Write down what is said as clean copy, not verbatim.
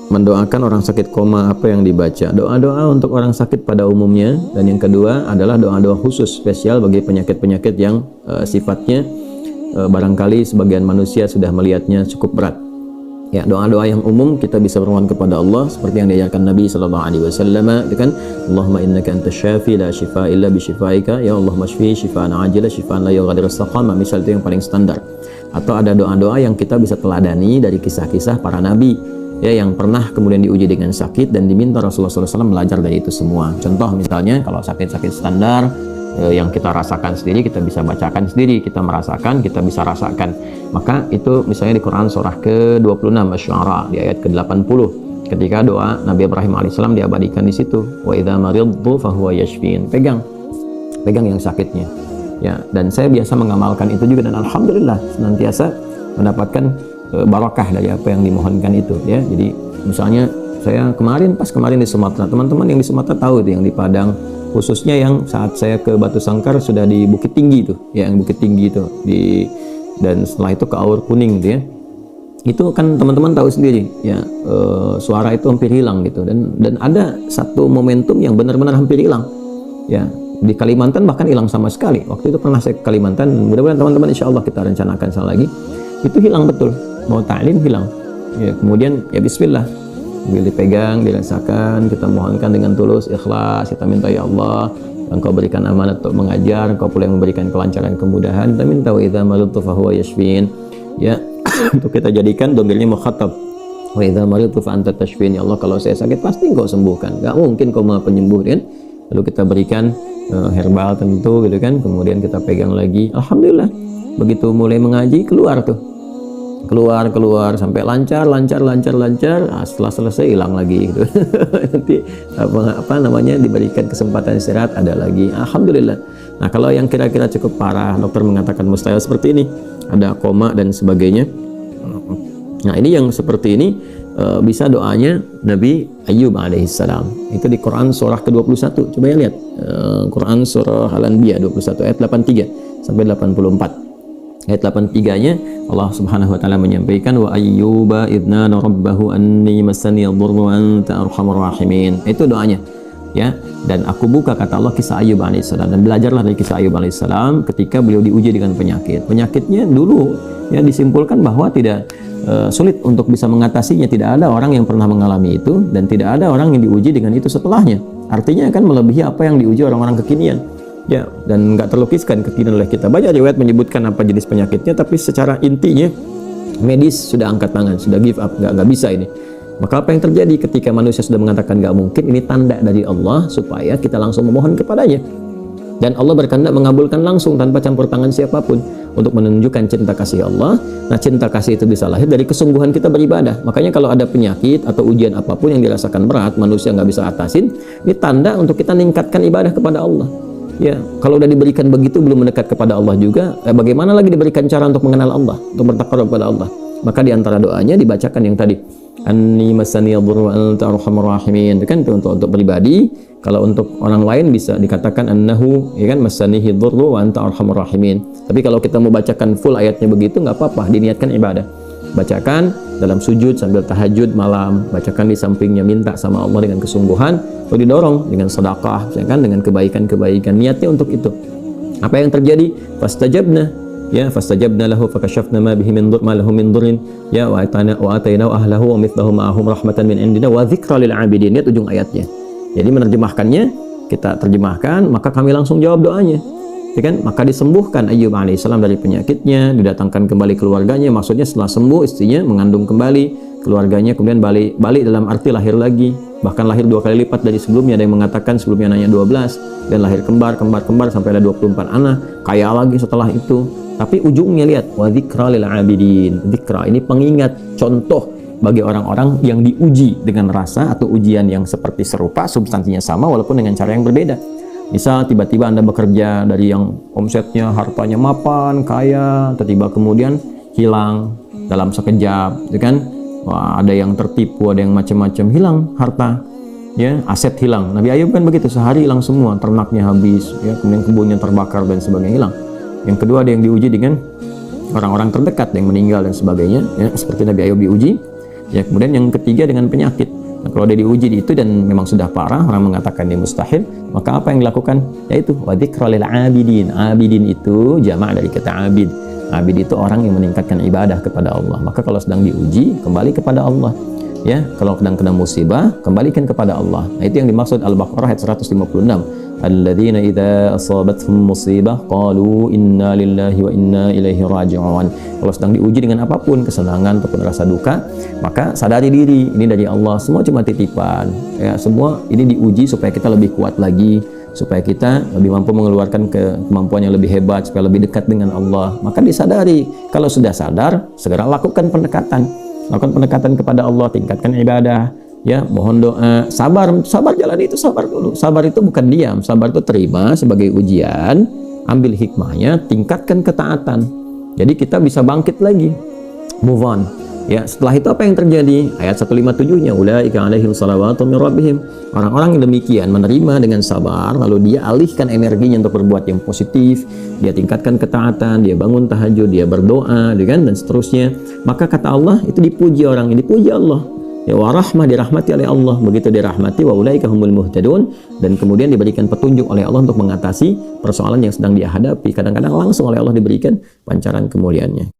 mendoakan orang sakit koma apa yang dibaca? Doa-doa untuk orang sakit pada umumnya, dan yang kedua adalah doa-doa khusus spesial bagi penyakit-penyakit yang sifatnya barangkali sebagian manusia sudah melihatnya cukup berat. Ya, doa-doa yang umum kita bisa bermohon kepada Allah seperti yang diajarkan Nabi sallallahu alaihi wasallam, itu kan Allahumma innaka antas syafi la shifaa illa bi shifaaika, ya Allah mashfi shifaan ajila shifaan la yughadiru saqama, misal itu yang paling standar. Atau ada doa-doa yang kita bisa teladani dari kisah-kisah para nabi, ya, yang pernah kemudian diuji dengan sakit dan diminta Rasulullah SAW belajar dari itu semua. Contoh misalnya kalau sakit-sakit standar yang kita rasakan sendiri, kita bisa bacakan sendiri, kita merasakan, kita bisa rasakan. Maka itu misalnya di Quran surah ke-26 Asy-Syu'ara di ayat ke-80, ketika doa Nabi Ibrahim alaihissalam diabadikan di situ, wa idza maridtu fahuwa yashfin. Pegang yang sakitnya. Ya, dan saya biasa mengamalkan itu juga, dan alhamdulillah senantiasa mendapatkan barakah dari apa yang dimohonkan itu, ya. Jadi misalnya saya pas kemarin di Sumatera, teman-teman yang di Sumatera tahu itu, yang di Padang, khususnya yang saat saya ke Batu Sangkar sudah di Bukit Tinggi itu, ya, yang Bukit Tinggi itu dan setelah itu ke Aur Kuning gitu, ya. Itu kan teman-teman tahu sendiri, ya, suara itu hampir hilang gitu, dan ada satu momentum yang benar-benar hampir hilang, ya. Di Kalimantan bahkan hilang sama sekali. Waktu itu pernah saya ke Kalimantan, mudah-mudahan teman-teman insya Allah kita rencanakan sana lagi, itu hilang betul, mau ta'lim hilang, ya. Kemudian ya bismillah, bila dipegang, dirasakan, kita mohonkan dengan tulus, ikhlas, kita minta, ya Allah, Engkau berikan amanat untuk mengajar, Engkau pula yang memberikan kelancaran, kemudahan, kita minta wa idza maridtu fahuwa yashfin, ya. Untuk kita jadikan domirnya mukhatab, wa idza maridtu fa anta tashfin, ya Allah kalau saya sakit pasti Engkau sembuhkan, gak mungkin Kau maha penyembuh, kan. Lalu kita berikan herbal tentu gitu kan, kemudian kita pegang lagi, alhamdulillah begitu mulai mengaji keluar sampai lancar, setelah selesai hilang lagi gitu. Nanti apa namanya diberikan kesempatan istirahat, ada lagi, alhamdulillah. Nah, kalau yang kira-kira cukup parah, dokter mengatakan mustahil seperti ini, ada koma dan sebagainya. Nah, ini yang seperti ini bisa doanya Nabi Ayyub alaihissalam. Itu di Quran surah ke-21. Coba ya lihat Quran surah Al-Anbiya 21 ayat 83 sampai 84. Ayat 83-nya Allah Subhanahu wa taala menyampaikan, wa ayyuba idna rabbahu anni massani yadhurru wa anta arhamur rahimin. Itu doanya, ya. Dan aku buka, kata Allah, kisah Ayyub alaihissalam, dan belajarlah dari kisah Ayyub alaihissalam ketika beliau diuji dengan penyakit. Penyakitnya dulu, ya, disimpulkan bahwa tidak sulit untuk bisa mengatasinya. Tidak ada orang yang pernah mengalami itu, dan tidak ada orang yang diuji dengan itu setelahnya. Artinya akan melebihi apa yang diuji orang-orang kekinian. Ya, dan nggak terlukiskan kekinian oleh kita. Banyak riwayat menyebutkan apa jenis penyakitnya, tapi secara intinya medis sudah angkat tangan, sudah give up, nggak bisa ini. Maka apa yang terjadi ketika manusia sudah mengatakan nggak mungkin, ini tanda dari Allah supaya kita langsung memohon kepadanya. Dan Allah berkehendak mengabulkan langsung tanpa campur tangan siapapun, untuk menunjukkan cinta kasih Allah. Nah, cinta kasih itu bisa lahir dari kesungguhan kita beribadah. Makanya kalau ada penyakit atau ujian apapun yang dirasakan berat, manusia nggak bisa atasin, ini tanda untuk kita meningkatkan ibadah kepada Allah. Ya, kalau udah diberikan begitu belum mendekat kepada Allah juga, bagaimana lagi diberikan cara untuk mengenal Allah, untuk bertakwa kepada Allah? Maka di antara doanya dibacakan yang tadi, anni massani yadhurru wa anta arhamur rahimin. Itu kan untuk pribadi. Kalau untuk orang lain bisa dikatakan annahu, ya kan, massanihi dhurru wa anta arhamur rahimin. Tapi kalau kita mau bacakan full ayatnya begitu nggak apa-apa, diniatkan ibadah. Bacakan dalam sujud sambil tahajud malam, bacakan di sampingnya, minta sama Allah dengan kesungguhan, lalu didorong dengan sedekah, kan, dengan kebaikan-kebaikan, niatnya untuk itu. Apa yang terjadi? Fastajabna, ya, fastajabna lahu fakashafna ma bihi min ma lahu min dhurrin, ya, wa atainahu ahlahu wa mithluhum ma'ahum rahmatan min indina wa dzikra lil 'abidin. Lihat ujung ayatnya. Jadi menerjemahkannya, kita terjemahkan, maka kami langsung jawab doanya. Ya kan? Maka disembuhkan Ayyub alaihissalam dari penyakitnya, didatangkan kembali keluarganya. Maksudnya setelah sembuh istrinya mengandung kembali, keluarganya kemudian balik dalam arti lahir lagi, bahkan lahir 2 kali lipat dari sebelumnya. Ada yang mengatakan sebelumnya anaknya 12 dan lahir kembar sampai ada 24 anak, kaya lagi setelah itu. Tapi ujungnya lihat, wa dzikra lil 'abidin. Dzikra ini pengingat, contoh bagi orang-orang yang diuji dengan rasa atau ujian yang seperti serupa, substansinya sama walaupun dengan cara yang berbeda. Misal tiba-tiba Anda bekerja dari yang omsetnya, hartanya mapan, kaya, tiba-tiba kemudian hilang dalam sekejap, ya kan? Wah, ada yang tertipu, ada yang macam-macam, hilang harta, ya, aset hilang. Nabi Ayub kan begitu, sehari hilang semua, ternaknya habis, ya, kemudian kebunnya terbakar dan sebagainya, hilang. Yang kedua ada yang diuji dengan orang-orang terdekat yang meninggal dan sebagainya, ya, seperti Nabi Ayub diuji. Ya, kemudian yang ketiga dengan penyakit. Nah, kalau dia diuji di itu dan memang sudah parah, orang mengatakan dia mustahil, maka apa yang dilakukan? Yaitu wa dzikra lil abidin. Abidin itu jamak dari kata abid. Abid itu orang yang meningkatkan ibadah kepada Allah. Maka kalau sedang diuji, kembali kepada Allah. Ya, kalau sedang kena musibah, kembalikan kepada Allah. Nah, itu yang dimaksud Al-Baqarah ayat 156. Alladzina idza asabathum musibah qalu inna lillahi wa inna ilaihi raji'un. Kalau sedang diuji dengan apapun, kesenangan ataupun rasa duka, maka sadari diri ini dari Allah, semua cuma titipan. Ya, semua ini diuji supaya kita lebih kuat lagi, supaya kita lebih mampu mengeluarkan kemampuan yang lebih hebat, supaya lebih dekat dengan Allah. Maka disadari. Kalau sudah sadar, segera lakukan pendekatan. Lakukan pendekatan kepada Allah, tingkatkan ibadah. Ya, mohon doa, sabar jalani itu, sabar dulu. Sabar itu bukan diam, sabar itu terima sebagai ujian, ambil hikmahnya, tingkatkan ketaatan. Jadi kita bisa bangkit lagi, move on. Ya, setelah itu apa yang terjadi? Ayat 157-nya, ulaika alaihim salawatu min rabbihim. Orang-orang yang demikian menerima dengan sabar, lalu dia alihkan energinya untuk berbuat yang positif, dia tingkatkan ketaatan, dia bangun tahajud, dia berdoa, dan seterusnya. Maka kata Allah, itu dipuji orang ini, dipuji Allah. Ya, wa rahmah, dirahmati oleh Allah. Begitu dirahmati, wa ulaika humul muhtadun, dan kemudian diberikan petunjuk oleh Allah untuk mengatasi persoalan yang sedang dia hadapi. Kadang-kadang langsung oleh Allah diberikan pancaran kemuliaannya.